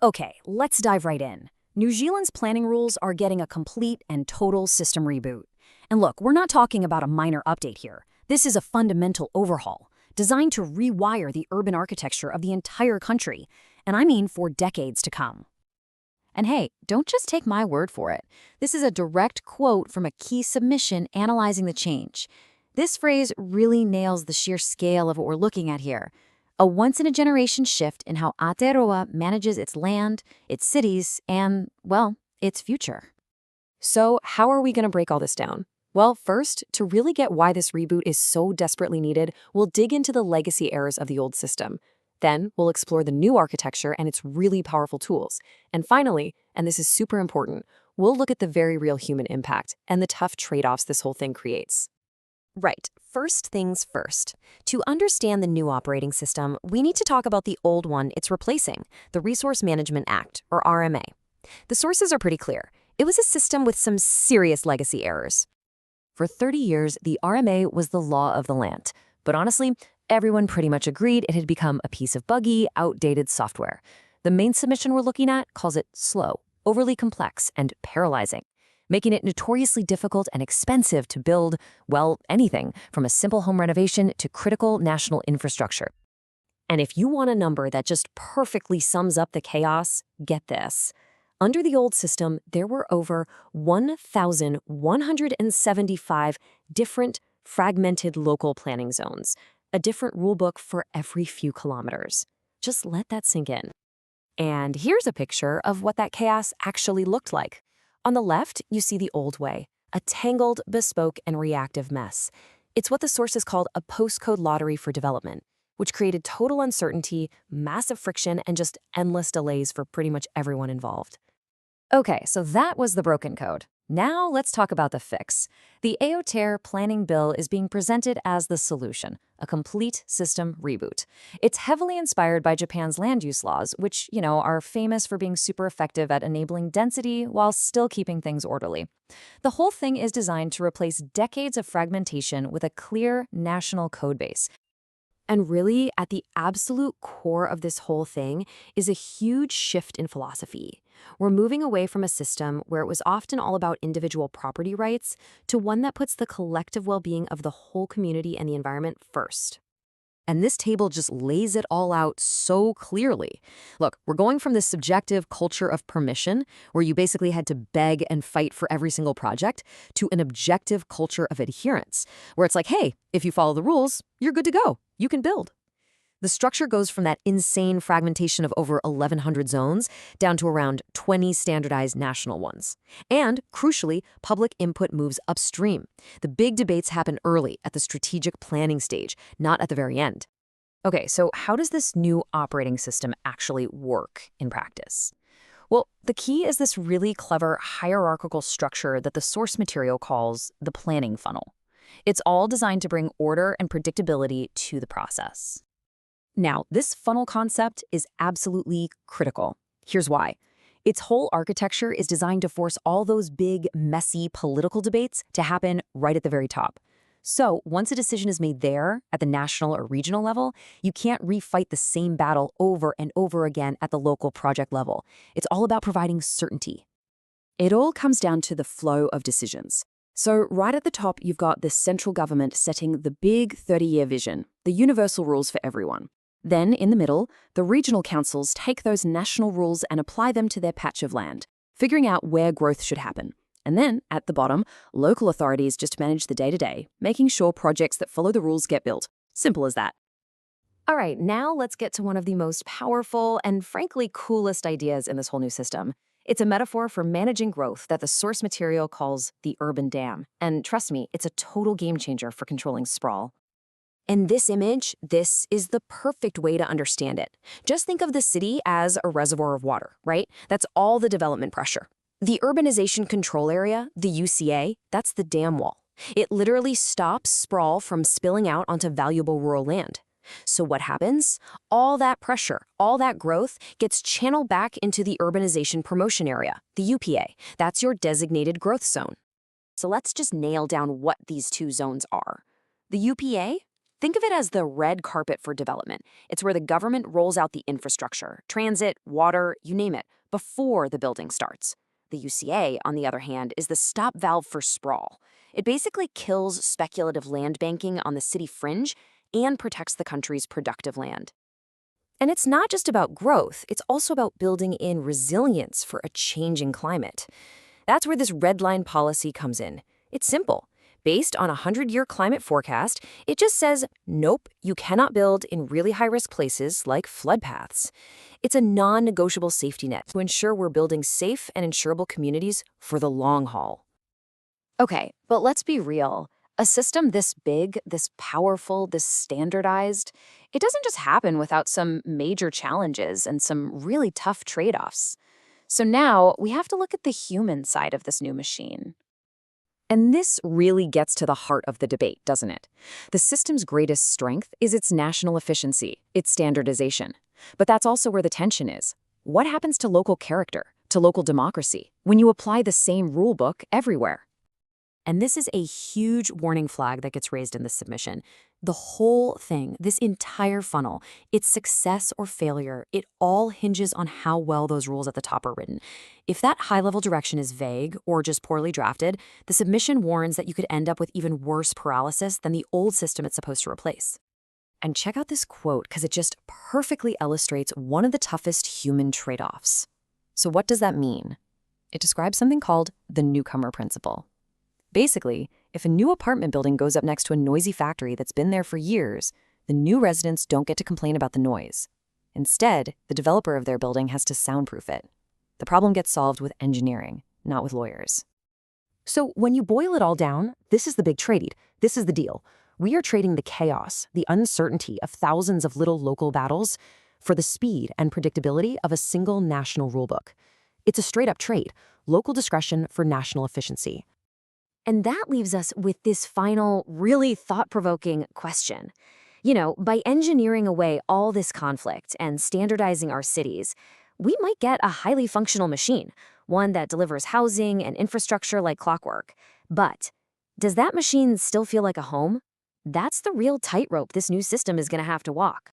Okay, let's dive right in. New Zealand's planning rules are getting a complete and total system reboot. And look, we're not talking about a minor update here. This is a fundamental overhaul, designed to rewire the urban architecture of the entire country, and I mean for decades to come. And hey, don't just take my word for it. This is a direct quote from a key submission analyzing the change. This phrase really nails the sheer scale of what we're looking at here. A once-in-a-generation shift in how Aotearoa manages its land, its cities, and, well, its future. So how are we going to break all this down? Well, first, to really get why this reboot is so desperately needed, we'll dig into the legacy errors of the old system. Then, we'll explore the new architecture and its really powerful tools. And finally, and this is super important, we'll look at the very real human impact and the tough trade-offs this whole thing creates. Right. First things first. To understand the new operating system, we need to talk about the old one it's replacing, the Resource Management Act, or RMA. The sources are pretty clear. It was a system with some serious legacy errors. For 30 years, the RMA was the law of the land. But honestly, everyone pretty much agreed it had become a piece of buggy, outdated software. The main submission we're looking at calls it slow, overly complex, and paralyzing, making it notoriously difficult and expensive to build, well, anything, from a simple home renovation to critical national infrastructure. And if you want a number that just perfectly sums up the chaos, get this. Under the old system, there were over 1,175 different fragmented local planning zones, a different rulebook for every few kilometers. Just let that sink in. And here's a picture of what that chaos actually looked like. On the left, you see the old way, a tangled, bespoke, and reactive mess. It's what the sources called a postcode lottery for development, which created total uncertainty, massive friction, and just endless delays for pretty much everyone involved. Okay, so that was the broken code. Now let's talk about the fix. The Aotearoa Planning Bill is being presented as the solution, a complete system reboot. It's heavily inspired by Japan's land use laws, which, are famous for being super effective at enabling density while still keeping things orderly. The whole thing is designed to replace decades of fragmentation with a clear national codebase. And really, at the absolute core of this whole thing is a huge shift in philosophy. We're moving away from a system where it was often all about individual property rights to one that puts the collective well-being of the whole community and the environment first. And this table just lays it all out so clearly. Look, we're going from this subjective culture of permission, where you basically had to beg and fight for every single project, to an objective culture of adherence, where it's like, hey, if you follow the rules, you're good to go. You can build. The structure goes from that insane fragmentation of over 1,100 zones down to around 20 standardized national ones. And, crucially, public input moves upstream. The big debates happen early, at the strategic planning stage, not at the very end. Okay, so how does this new operating system actually work in practice? Well, the key is this really clever hierarchical structure that the source material calls the planning funnel. It's all designed to bring order and predictability to the process. Now, this funnel concept is absolutely critical. Here's why. Its whole architecture is designed to force all those big, messy political debates to happen right at the very top. So, once a decision is made there, at the national or regional level, you can't refight the same battle over and over again at the local project level. It's all about providing certainty. It all comes down to the flow of decisions. So right at the top, you've got the central government setting the big 30-year vision, the universal rules for everyone. Then, in the middle, the regional councils take those national rules and apply them to their patch of land, figuring out where growth should happen. And then, at the bottom, local authorities just manage the day-to-day, making sure projects that follow the rules get built. Simple as that. All right, now let's get to one of the most powerful and frankly coolest ideas in this whole new system. It's a metaphor for managing growth that the source material calls the urban dam. And trust me, it's a total game changer for controlling sprawl. In this image, this is the perfect way to understand it. Just think of the city as a reservoir of water, right? That's all the development pressure. The Urbanization Control Area, the UCA, that's the dam wall. It literally stops sprawl from spilling out onto valuable rural land. So what happens? All that pressure, all that growth gets channeled back into the Urbanization Promotion Area, the UPA. That's your designated growth zone. So let's just nail down what these two zones are. The UPA? Think of it as the red carpet for development. It's where the government rolls out the infrastructure, transit, water, you name it, before the building starts. The UCA, on the other hand, is the stop valve for sprawl. It basically kills speculative land banking on the city fringe and protects the country's productive land. And it's not just about growth, it's also about building in resilience for a changing climate. That's where this red line policy comes in. It's simple. Based on a 100-year climate forecast, it just says, nope, you cannot build in really high-risk places like flood paths. It's a non-negotiable safety net to ensure we're building safe and insurable communities for the long haul. Okay, but let's be real. A system this big, this powerful, this standardized, it doesn't just happen without some major challenges and some really tough trade-offs. So now we have to look at the human side of this new machine. And this really gets to the heart of the debate, doesn't it? The system's greatest strength is its national efficiency, its standardization. But that's also where the tension is. What happens to local character, to local democracy, when you apply the same rulebook everywhere? And this is a huge warning flag that gets raised in this submission. The whole thing, this entire funnel, its success or failure, it all hinges on how well those rules at the top are written. If that high-level direction is vague or just poorly drafted, the submission warns that you could end up with even worse paralysis than the old system it's supposed to replace. And check out this quote, because it just perfectly illustrates one of the toughest human trade-offs. So what does that mean? It describes something called the newcomer principle. Basically, if a new apartment building goes up next to a noisy factory that's been there for years, the new residents don't get to complain about the noise. Instead, the developer of their building has to soundproof it. The problem gets solved with engineering, not with lawyers. So when you boil it all down, this is the big trade. This is the deal. We are trading the chaos, the uncertainty of thousands of little local battles for the speed and predictability of a single national rulebook. It's a straight-up trade, local discretion for national efficiency. And that leaves us with this final, really thought-provoking question. You know, by engineering away all this conflict and standardizing our cities, we might get a highly functional machine, one that delivers housing and infrastructure like clockwork. But does that machine still feel like a home? That's the real tightrope this new system is going to have to walk.